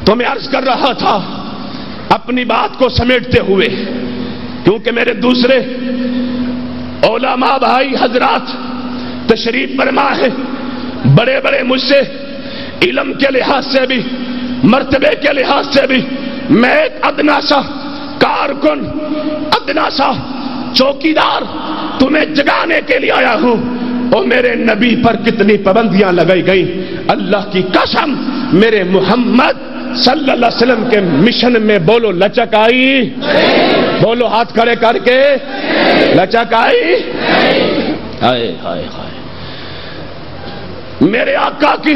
تو میں عرض کر رہا تھا اپنی بات کو سمیٹتے ہوئے، کیونکہ میرے دوسرے علماء بھائی حضرات تشریف فرما ہے، بڑے بڑے مجھ سے علم کے لحاظ سے بھی مرتبے کے لحاظ سے بھی میں ایک ادنا سا کارکن، ادنا سا چوکیدار تمہیں جگانے کے لیے آیا ہوں۔ اور میرے نبی پر کتنی پابندیاں لگائی گئی، اللہ کی قسم میرے محمد صلی اللہ علیہ وسلم کے مشن میں بولو لچک آئی، بولو ہاتھ کھڑے کر کے، لچک آئی؟ ہائے ہائے ہائے، میرے آقا کی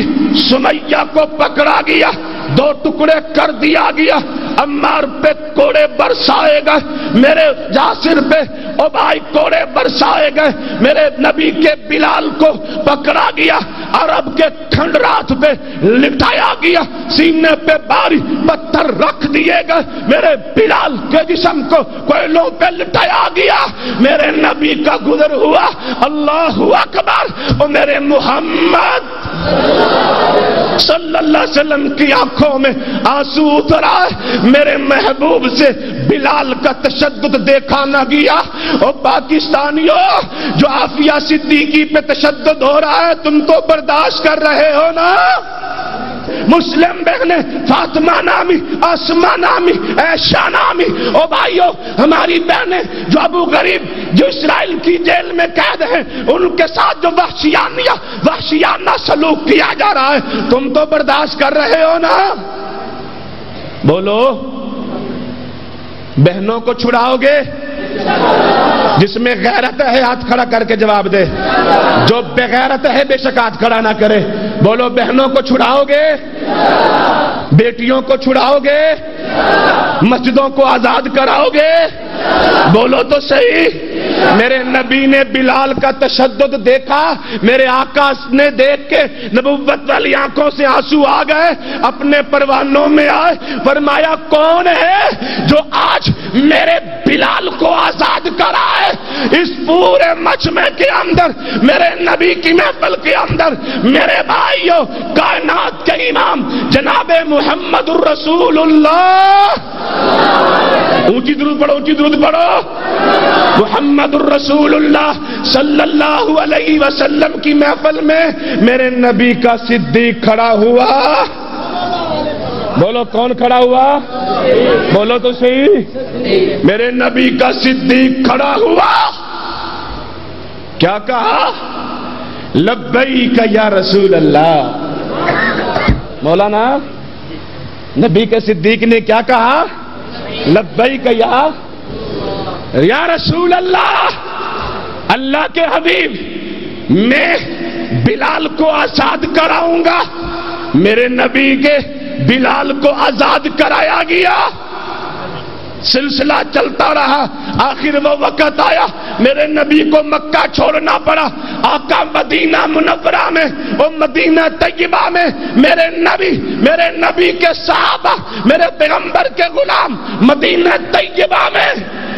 سمیہ کو پکڑا گیا، دو ٹکڑے کر دیا گیا، عمار پہ کوڑے برسائے گئے، میرے یاسر پہ ابائی کوڑے برسائے گئے، میرے نبی کے بلال کو پکڑا گیا، عرب کے کھنڈرات پہ لٹایا گیا، سینے پہ بھاری پتھر رکھ دیے گئے، میرے بلال کے جسم کو کوئلوں پہ لٹایا گیا، میرے نبی کا گزر ہوا، اللہ اکبر، اور میرے محمد صلی اللہ علیہ وسلم کی آنکھوں میں آنسو اترا ہے، میرے محبوب سے بلال کا تشدد دیکھا نہ گیا۔ اور پاکستانیوں، جو عافیہ صدیقی پہ تشدد ہو رہا ہے تم تو برداشت کر رہے ہو نا؟ مسلم بہنیں، فاطمہ نامی، آسمہ نامی، عائشہ نامی، او بھائیو ہماری بہنیں جو ابو غریب جو اسرائیل کی جیل میں قید ہیں، ان کے ساتھ جو وحشیانہ سلوک کیا جا رہا ہے تم تو برداشت کر رہے ہو نا؟ بولو، بہنوں کو چھڑاؤ گے؟ جس میں غیرت ہے ہاتھ کھڑا کر کے جواب دے، جو بغیرت ہے بے شک ہاتھ کھڑا نہ کرے۔ بولو، بہنوں کو چھڑاؤ گے؟ بیٹیوں کو چھڑاؤ گے؟ مسجدوں کو آزاد کراؤ گے؟ بولو تو صحیح۔ میرے نبی نے بلال کا تشدد دیکھا، میرے آقا نے دیکھ کے نبوت والی آنکھوں سے آنسو آ گئے، اپنے پروانوں میں آئے، فرمایا کون ہے جو آج میرے بلال کو آزاد کرائے؟ اس پورے مجمع کے اندر، میرے نبی کی محفل کے اندر، میرے بھائیوں، کائنات کے امام جناب محمد الرسول اللہ، اونچی درود پڑھو، اونچی درود پڑھو، محمد الرسول اللہ صلی اللہ علیہ وسلم کی محفل میں میرے نبی کا صدیق کھڑا ہوا۔ بولو کون کھڑا ہوا؟ بولو تو صحیح۔ میرے نبی کا صدیق کھڑا ہوا، کیا کہا؟ لبیک یا رسول اللہ۔ مولانا، نبی کے صدیق نے کیا کہا؟ لبیک یا رسول اللہ۔ اللہ کے حبیب، میں بلال کو آزاد کراؤں گا۔ میرے نبی کے بلال کو آزاد کرایا گیا، سلسلہ چلتا رہا، آخر وہ وقت آیا میرے نبی کو مکہ چھوڑنا پڑا، آقا مدینہ منورہ میں اور مدینہ طیبہ میں میرے نبی کے صحابہ، میرے پیغمبر کے غلام مدینہ طیبہ میں،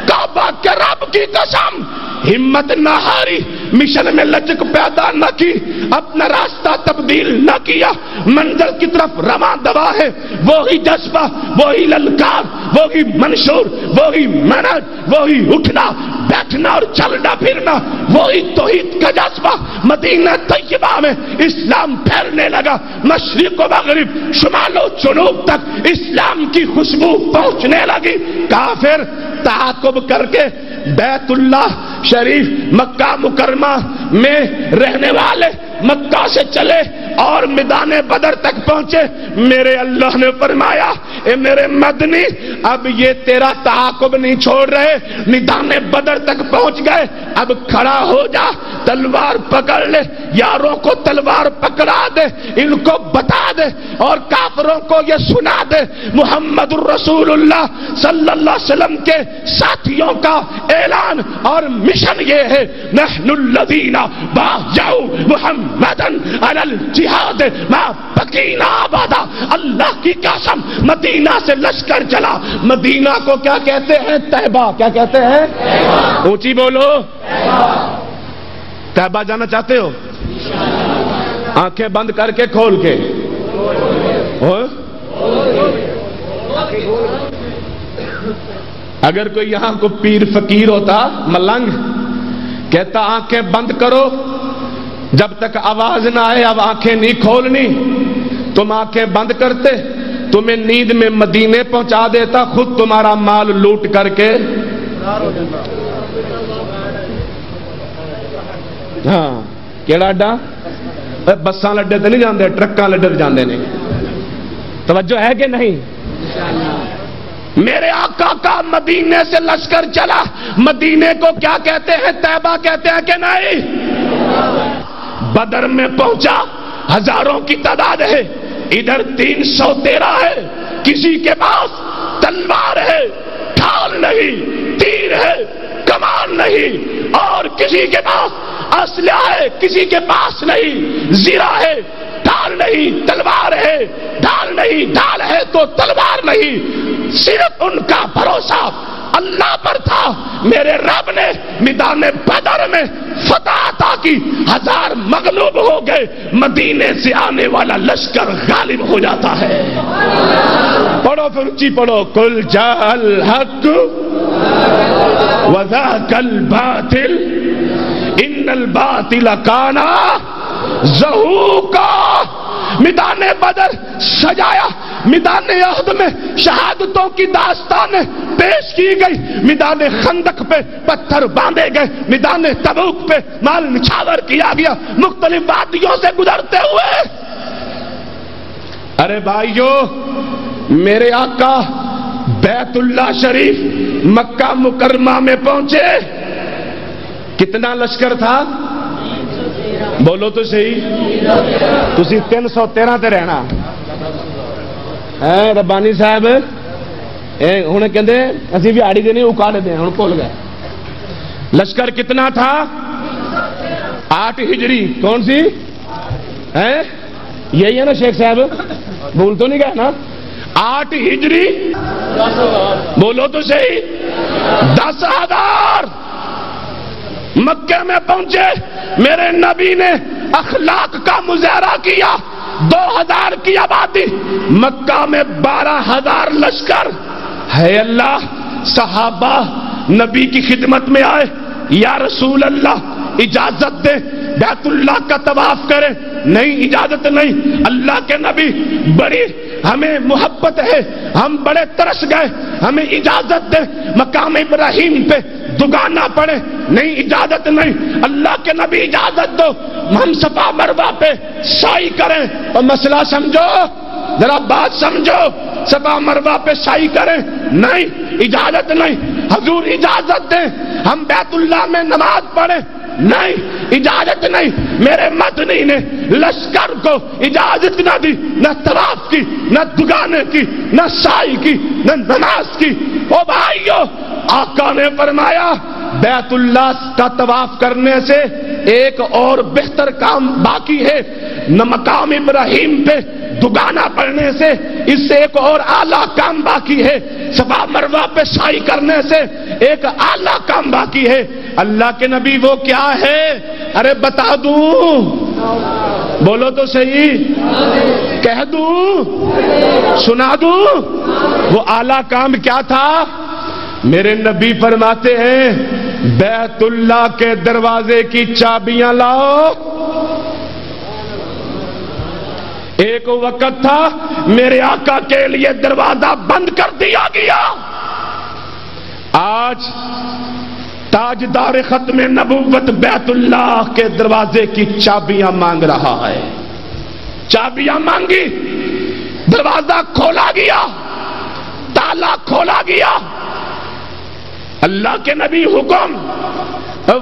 کعبہ کے رب کی قسم ہمت نہ ہاری، مشن میں لچک پیدا نہ کی، اپنا راستہ تبدیل نہ کیا، منزل کی طرف رواں دوا ہے، وہی جذبہ، وہی للکار، وہی منشور، وہی منہج، وہی اٹھنا بیٹھنا اور چلنا پھرنا، وہی توحید کا جذبہ۔ مدینہ طیبہ میں اسلام پھیلنے لگا، مشرق و مغرب، شمال و جنوب تک اسلام کی خوشبو پہنچنے لگی۔ کافر تعاقب کر کے بیت اللہ شریف مکہ مکرمہ میں رہنے والے مکہ سے چلے اور میدان بدر تک پہنچے۔ میرے اللہ نے فرمایا، اے میرے مدنی، اب یہ تیرا تعاقب نہیں چھوڑ رہے، میدان بدر تک پہنچ گئے، اب کھڑا ہو جا، تلوار پکڑ لے، یاروں کو تلوار پکڑا دے، ان کو بتا دے اور کافروں کو یہ سنا دے، محمد الرسول اللہ صلی اللہ علیہ وسلم کے ساتھیوں کا اعلان اور مشن یہ ہے، نحن الذین بایعوا محمدن علی الجہاد ما بقینا ابدا۔ اللہ کی قسم، مدینہ سے لشکر چلا۔ مدینہ کو کیا کہتے ہیں؟ طیبہ۔ کیا کہتے ہیں؟ اونچی بولو، طیبہ جانا چاہتے ہو؟ آنکھیں بند کر کے کھول کے، اگر کوئی یہاں کو پیر فقیر ہوتا ملنگ، کہتا آنکھیں بند کرو، جب تک آواز نہ آئے اب آنکھیں نہیں کھولنی، تم آنکھیں بند کرتے، تمہیں نیند میں مدینے پہنچا دیتا، خود تمہارا مال لوٹ کر کے ہاں کیڑا اڈا بساں لڈے تو نہیں جاندے، ٹرکاں لڈے جاندے نے. توجہ ہے کہ نہیں؟ میرے آقا کا مدینے سے لشکر چلا، مدینے کو کیا کہتے ہیں؟ طیبہ کہتے ہیں کہ نہیں؟ بدر میں پہنچا، ہزاروں کی تعداد ہے، ادھر 313 ہے، کسی کے پاس تلوار ہے، ڈھال نہیں، تیر ہے، کمان نہیں، اور کسی کے پاس اسلحہ ہے، کسی کے پاس نہیں، زرہ ہے، ڈھال نہیں، تلوار ہے، ڈھال نہیں، ڈھال ہے تو تلوار نہیں، صرف ان کا بھروسہ اللہ پر تھا. میرے رب نے میدان بدر میں فتح عطا کی، 1000 مغلوب ہو گئے، مدینے سے آنے والا لشکر غالب ہو جاتا ہے. پڑھو پھر اونچی پڑھو، قل جاء الحق وذاق الباطل ان الباطل کان زہوقا. میدان بدر سجایا، میدان احد میں شہادتوں کی داستانیں پیش کی گئی، میدان خندق پہ پتھر باندھے گئے، میدان تبوک پہ مال نچھاور کیا گیا، مختلف وادیوں سے گزرتے ہوئے. ارے بھائیو، میرے آقا بیت اللہ شریف مکہ مکرمہ میں پہنچے، کتنا لشکر تھا؟ بولو تو صحیح، تسی 313 تے رہنا. ربانی صاحب ہوں کہندے اسی بھی آڑی دے نہیں اکاڑ دیں، ہوں بھول گئے. لشکر کتنا تھا؟ 8 ہجری. کون سی ہے؟ یہی ہے نا شیخ صاحب؟ بھول تو نہیں گئے نا؟ 8 ہجری. بولو تو صحیح. 10,000 مکے میں پہنچے. میرے نبی نے اخلاق کا مظاہرہ کیا. 2000 کی آبادی، مکہ میں 12,000 لشکر ہے. اللہ، صحابہ نبی کی خدمت میں آئے، یا رسول اللہ اجازت دے بیت اللہ کا طواف کرے. نہیں، اجازت نہیں. اللہ کے نبی، بڑی ہمیں محبت ہے، ہم بڑے ترس گئے، ہمیں اجازت دے مقام ابراہیم پہ دگانا پڑے. نہیں، اجازت نہیں. اللہ کے نبی اجازت دو، ہم صفا مروہ پہ سعی کریں. اور مسئلہ سمجھو، ذرا بات سمجھو، صفا مروہ پہ سعی کریں. نہیں، اجازت نہیں. حضور اجازت دیں ہم بیت اللہ میں نماز پڑھیں. نہیں، اجازت نہیں. میرے مدنی نے لشکر کو اجازت نہ دی، نہ طواف کی، نہ دگانے کی، نہ سعی کی، نہ نماز کی. او بھائیو، آقا نے فرمایا بیت اللہ کا طواف کرنے سے ایک اور بہتر کام باقی ہے. نہ مقام ابراہیم پہ دگانا پڑھنے سے اس سے ایک اور اعلیٰ کام باقی ہے. صفا مروہ پہ سعی کرنے سے ایک اعلیٰ کام باقی ہے. اللہ کے نبی وہ کیا ہے؟ ارے بتا دوں، بولو تو صحیح، کہہ دوں، سنا دوں. وہ اعلیٰ کام کیا تھا؟ میرے نبی فرماتے ہیں بیت اللہ کے دروازے کی چابیاں لاؤ. ایک وقت تھا میرے آقا کے لیے دروازہ بند کر دیا گیا. آج تاجدار ختم نبوت بیت اللہ کے دروازے کی چابیاں مانگ رہا ہے. چابیاں مانگی، دروازہ کھولا گیا، تالا کھولا گیا. اللہ کے نبی حکم،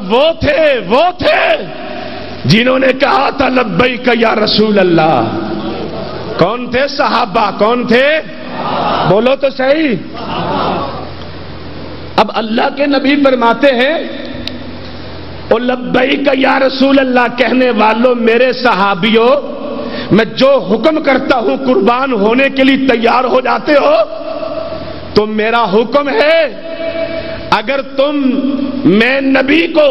وہ تھے جنہوں نے کہا تھا لبیک یا رسول اللہ. کون تھے؟ صحابہ. کون تھے؟ بولو تو صحیح. اب اللہ کے نبی فرماتے ہیں او لبیک یا رسول اللہ کہنے والوں، میرے صحابیوں، میں جو حکم کرتا ہوں قربان ہونے کے لیے تیار ہو جاتے ہو. تو میرا حکم ہے، اگر تم میں نبی کو،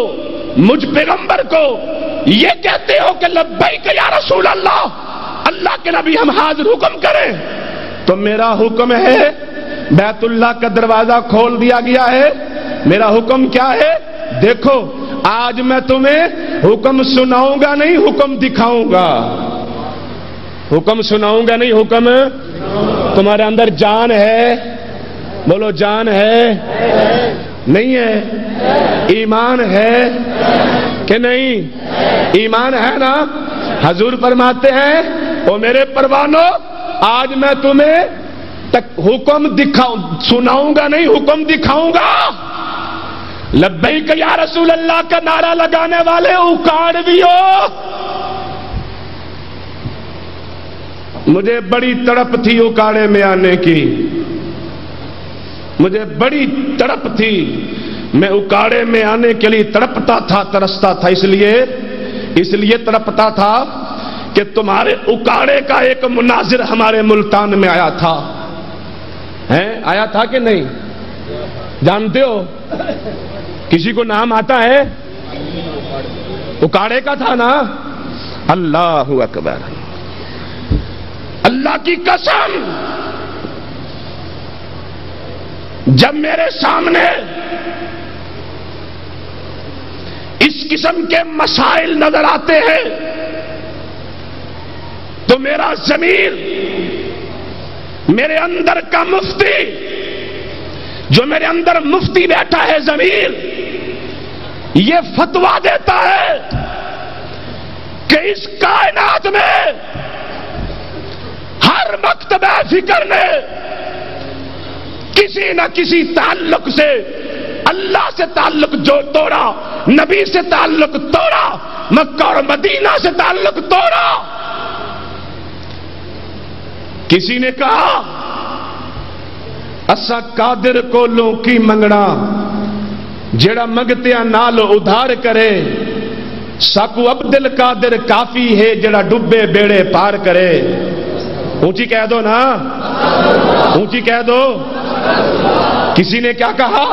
مجھ پیغمبر کو یہ کہتے ہو کہ لبیک یا رسول اللہ، اللہ کے نبی ہم حاضر حکم کریں، تو میرا حکم ہے بیت اللہ کا دروازہ کھول دیا گیا ہے. میرا حکم کیا ہے؟ دیکھو آج میں تمہیں حکم سناؤں گا نہیں، حکم دکھاؤں گا. حکم سناؤں گا نہیں، حکم. تمہارے اندر جان ہے؟ بولو جان ہے نہیں ہے؟ ایمان ہے کہ نہیں؟ ایمان ہے نا. حضور فرماتے ہیں او میرے پروانو آج میں تمہیں حکم سناؤں گا نہیں، حکم دکھاؤں گا. لبیک یا رسول اللہ کا نعرہ لگانے والے اکاڑ بھی ہو. مجھے بڑی تڑپ تھی اکاڑے میں آنے کی، مجھے بڑی تڑپ تھی. میں اکاڑے میں آنے کے لیے تڑپتا تھا، ترستا تھا. اس لیے تڑپتا تھا کہ تمہارے اکاڑے کا ایک مناظر ہمارے ملتان میں آیا تھا. آیا تھا کہ نہیں؟ جانتے ہو؟ کسی کو نام آتا ہے؟ اکاڑے کا تھا نا. اللہ اکبر. اللہ کی قسم جب میرے سامنے اس قسم کے مسائل نظر آتے ہیں تو میرا ضمیر، میرے اندر کا مفتی، جو میرے اندر مفتی بیٹھا ہے ضمیر، یہ فتویٰ دیتا ہے کہ اس کائنات میں ہر مکتبہ فکر نے کسی نہ کسی تعلق سے اللہ سے تعلق جو توڑا، نبی سے تعلق توڑا، مکہ اور مدینہ سے تعلق توڑا. کسی نے کہا اسا قادر کو لوں کی منگنا، جیڑا منگتیاں نال ادھار کرے. ساکو عبدل قادر کافی ہے جیڑا ڈبے بیڑے پار کرے. اونچی کہہ دو نا، اونچی کہہ دو. کسی نے کیا کہا؟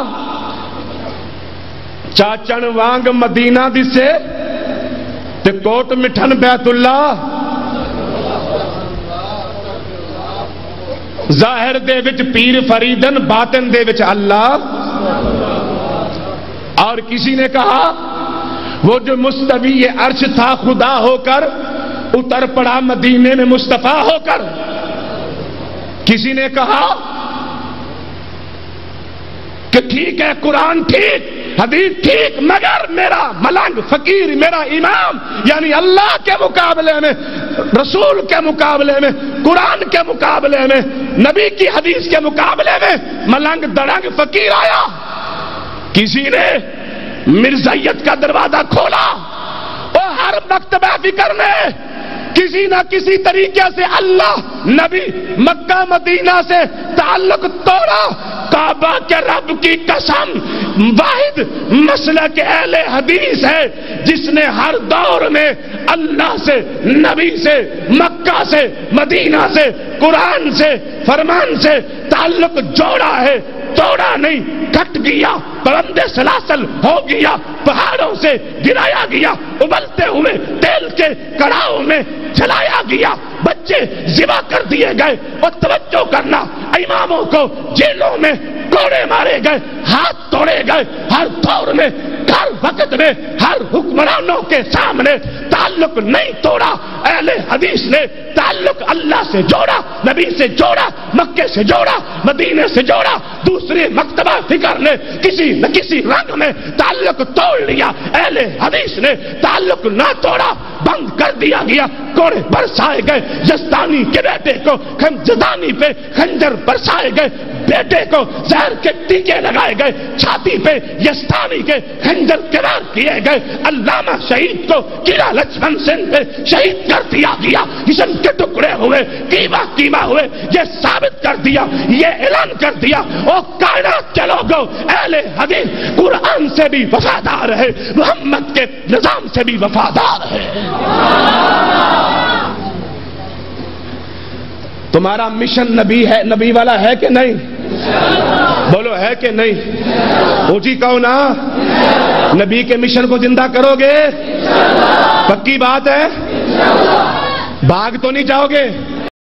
چاچن وانگ مدینہ دسے تے کوٹ مٹھن بیت اللہ. ظاہر دے وچ پیر فریدن، باطن دے وچ اللہ. اور کسی نے کہا وہ جو مستوی عرش تھا خدا ہو کر اتر پڑا مدینے میں مصطفیٰ ہو کر. کسی نے کہا کہ ٹھیک ہے قرآن ٹھیک، حدیث ٹھیک، مگر میرا ملنگ فقیر، میرا امام یعنی اللہ کے مقابلے میں، رسول کے مقابلے میں، قرآن کے مقابلے میں، نبی کی حدیث کے مقابلے میں ملنگ دڑنگ فقیر آیا. کسی نے مرزائیت کا دروازہ کھولا اور ہر مکتبہ فکر نے کسی نہ کسی طریقے سے اللہ، نبی، مکہ مدینہ سے تعلق توڑا. کعبہ کے رب کی قسم واحد مسلک اہل حدیث ہے جس نے ہر دور میں اللہ سے، نبی سے، مکہ سے، مدینہ سے، قرآن سے، فرمان سے تعلق جوڑا ہے، توڑا نہیں. کٹ گیا، پرندے سلاسل ہو گیا، پہاڑوں سے گرایا گیا، ابلتے ہوئے تیل کے کڑاہوں میں جلایا گیا، بچے ذبح کر دیے گئے. اور توجہ کرنا، اماموں کو جیلوں میں کوڑے مارے گئے، ہاتھ توڑے گئے. ہر دور میں، ہر وقت میں، ہر حکمرانوں کے سامنے تعلق نہیں توڑا. اہل حدیث نے تعلق اللہ سے جوڑا، نبی سے جوڑا، مکے سے جوڑا، مدینے سے جوڑا. دوسرے مکتبہ فکر نے کسی نہ کسی رنگ میں تعلق توڑ لیا. اہل حدیث نے تعلق نہ توڑا، بند کر دیا گیا. کوڑے برسائے گئے. یزدانی کے بیٹے کو جدانی پہ خنجر برسائے گئے، بیٹے کو زہر کے ٹیکے لگائے گئے، چھاتی پہ یزدانی کے خنجر کرار کیے گئے. علامہ شہید کو قلعہ لچمن سنگھ پہ شہید کر دیا گیا. جسم کے ٹکڑے ہوئے، کیما ہوئے. یہ ثابت کر دیا، یہ اعلان کر دیا او کائنات کے لوگوں، اہل حدیث قرآن سے بھی وفادار ہے، محمد کے نظام سے بھی وفادار ہے. تمہارا مشن نبی ہے، نبی والا ہے کہ نہیں؟ بولو ہے کہ نہیں؟ اونچی کہو نا. نبی کے مشن کو زندہ کرو گے؟ پکی بات ہے؟ بھاگ تو نہیں جاؤ گے؟